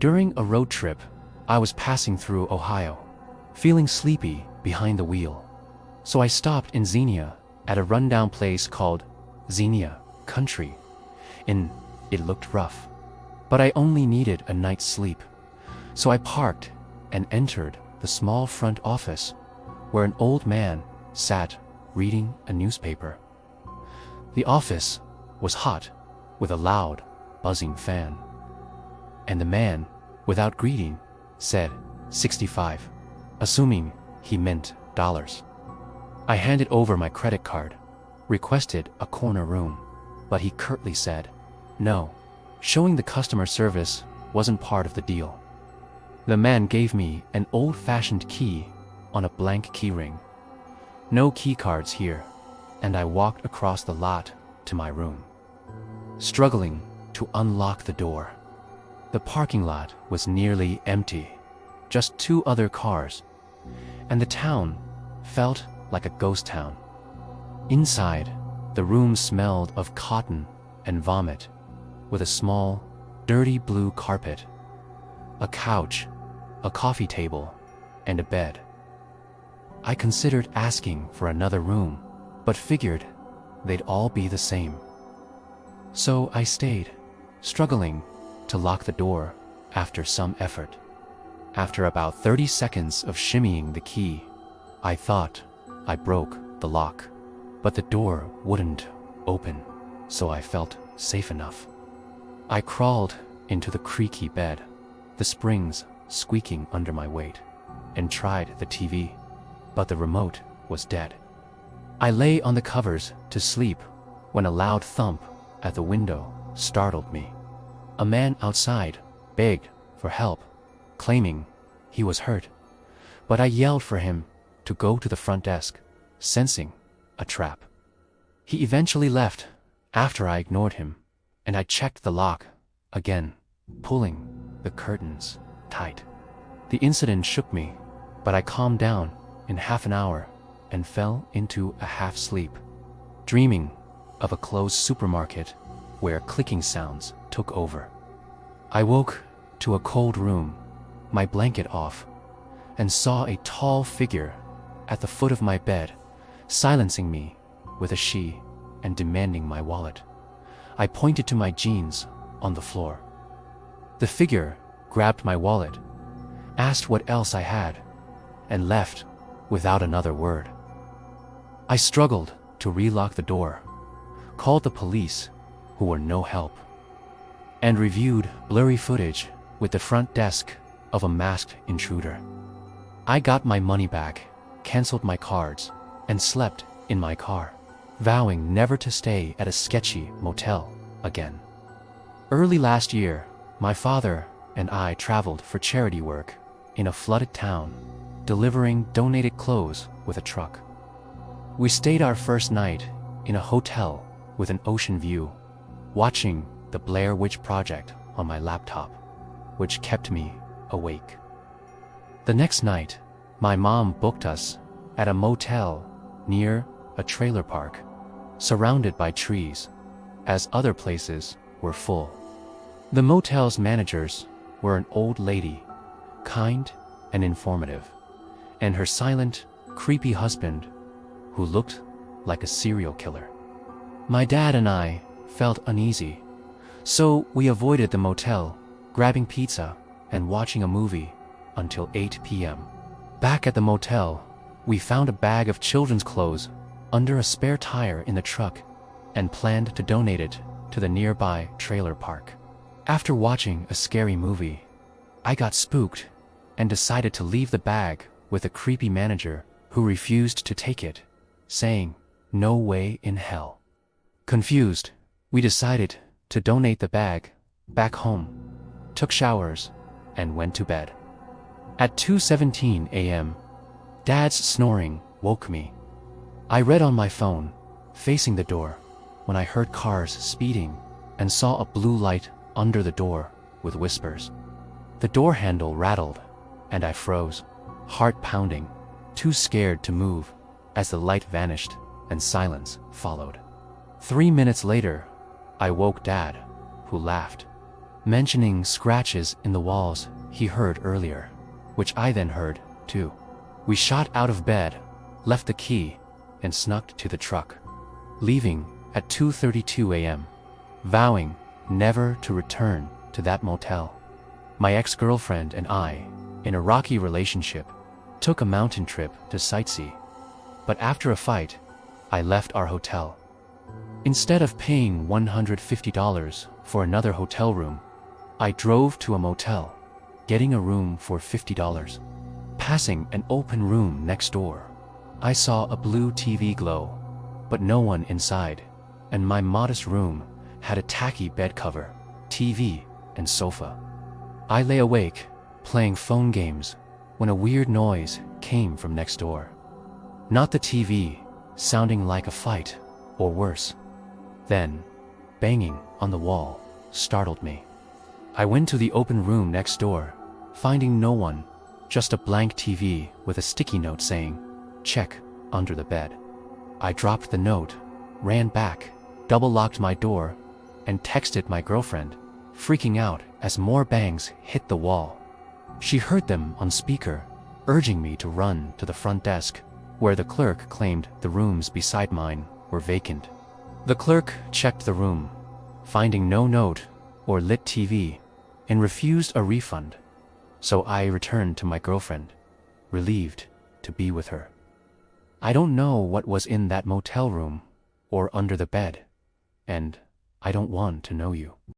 During a road trip, I was passing through Ohio, feeling sleepy behind the wheel. So I stopped in Xenia at a rundown place called Xenia Country Inn. It looked rough, but I only needed a night's sleep. So I parked and entered the small front office where an old man sat reading a newspaper. The office was hot with a loud, buzzing fan. And the man, without greeting, said 65, assuming he meant dollars. I handed over my credit card, requested a corner room, but he curtly said no. Showing the customer service wasn't part of the deal. The man gave me an old-fashioned key on a blank keyring. No key cards here, and I walked across the lot to my room, struggling to unlock the door. The parking lot was nearly empty, just 2 other cars, and the town felt like a ghost town. Inside, the room smelled of cotton and vomit, with a small, dirty blue carpet, a couch, a coffee table, and a bed. I considered asking for another room, but figured they'd all be the same. So I stayed, struggling to lock the door after some effort. After about 30 seconds of shimmying the key, I thought I broke the lock, but the door wouldn't open, so I felt safe enough. I crawled into the creaky bed, the springs squeaking under my weight, and tried the TV, but the remote was dead. I lay on the covers to sleep when a loud thump at the window startled me. A man outside begged for help, claiming he was hurt, but I yelled for him to go to the front desk, sensing a trap. He eventually left after I ignored him, and I checked the lock again, pulling the curtains tight. The incident shook me, but I calmed down in half an hour and fell into a half sleep, dreaming of a closed supermarket where clicking sounds took over. I woke to a cold room, my blanket off, and saw a tall figure at the foot of my bed, silencing me with a she and demanding my wallet. I pointed to my jeans on the floor. The figure grabbed my wallet, asked what else I had, and left without another word. I struggled to relock the door, called the police, who were no help, and reviewed blurry footage with the front desk of a masked intruder. I got my money back, canceled my cards, and slept in my car, vowing never to stay at a sketchy motel again. Early last year, my father and I traveled for charity work in a flooded town, delivering donated clothes with a truck. We stayed our first night in a hotel with an ocean view, watching the Blair Witch Project on my laptop, which kept me awake. The next night, my mom booked us at a motel near a trailer park, surrounded by trees, as other places were full. The motel's managers were an old lady, kind and informative, and her silent, creepy husband, who looked like a serial killer. My dad and I felt uneasy, so we avoided the motel, grabbing pizza and watching a movie until 8 p.m. Back at the motel, we found a bag of children's clothes under a spare tire in the truck and planned to donate it to the nearby trailer park. After watching a scary movie, I got spooked and decided to leave the bag with a creepy manager who refused to take it, saying, "No way in hell." Confused, we decided to donate the bag back home, took showers, and went to bed. At 2:17 a.m., Dad's snoring woke me. I read on my phone, facing the door, when I heard cars speeding and saw a blue light under the door with whispers. The door handle rattled, and I froze, heart pounding, too scared to move as the light vanished and silence followed. 3 minutes later, I woke Dad, who laughed. mentioning scratches in the walls he heard earlier, which I then heard, too. We shot out of bed, left the key, and snuck to the truck, leaving at 2:32 a.m., vowing never to return to that motel. My ex-girlfriend and I, in a rocky relationship, took a mountain trip to sightsee. But after a fight, I left our hotel. Instead of paying $150 for another hotel room, I drove to a motel, getting a room for $50. Passing an open room next door, I saw a blue TV glow, but no one inside, and my modest room had a tacky bed cover, TV, and sofa. I lay awake, playing phone games, when a weird noise came from next door. Not the TV, sounding like a fight, or worse. Then, banging on the wall startled me. I went to the open room next door, finding no one, just a blank TV with a sticky note saying, "Check under the bed." I dropped the note, ran back, double-locked my door, and texted my girlfriend, freaking out as more bangs hit the wall. She heard them on speaker, urging me to run to the front desk, where the clerk claimed the rooms beside mine were vacant. The clerk checked the room, finding no note or lit TV, and refused a refund. So I returned to my girlfriend, relieved to be with her. I don't know what was in that motel room or under the bed, and I don't want to know you.